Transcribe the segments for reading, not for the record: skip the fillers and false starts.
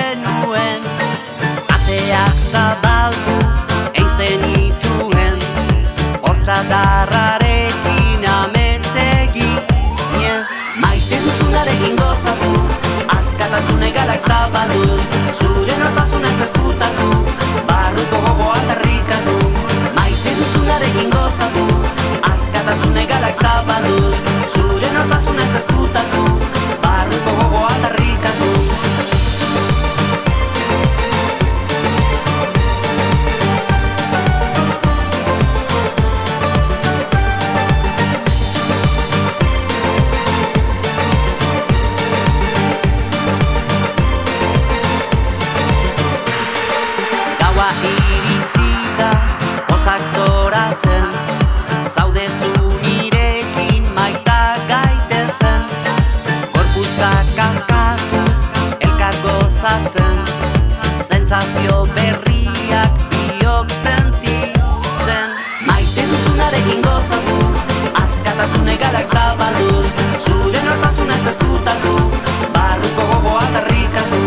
genuen. Ateak zabaldu egin zenituen, hortzadarrarekin ametzegi niez. Maite duzunarekin gozatu, askatasun egalak zabalduz, zure nortasunez ezkutatu, barruko gogoa aldarrikatu. Maite duzunarekin gozatu, askatasun egalak zabalduz, zure nortasunez ezkutatu, barruko gogoa aldarrikatu. Iritzita, ozak zoratzen, zaudezu nirekin maita gaitezen. Gorputzak askatuz, elkar gozatzen, sentsazio berriak biok sentitzen. Maite duzunarekin gozatu, askatasun egalak zabalduz, zure nortasunez ezkutatu, barruko gogoa aldarrikatu.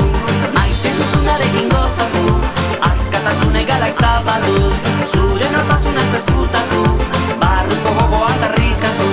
Maite duzunarekin gozatu, askatasun egalak zabalduz, zure nortasunez ezkutatu, barruko gogoa aldarrikatu.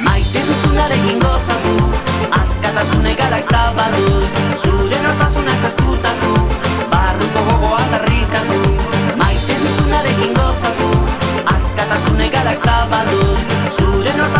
Maite duzunarekin gozatu, askatasun egalak zabalduz, zure nortasunez ezkutatu, barruko gogoa aldarrikatu. Maite duzunarekin gozatu, askatasun egalak zabalduz, zure nortasunez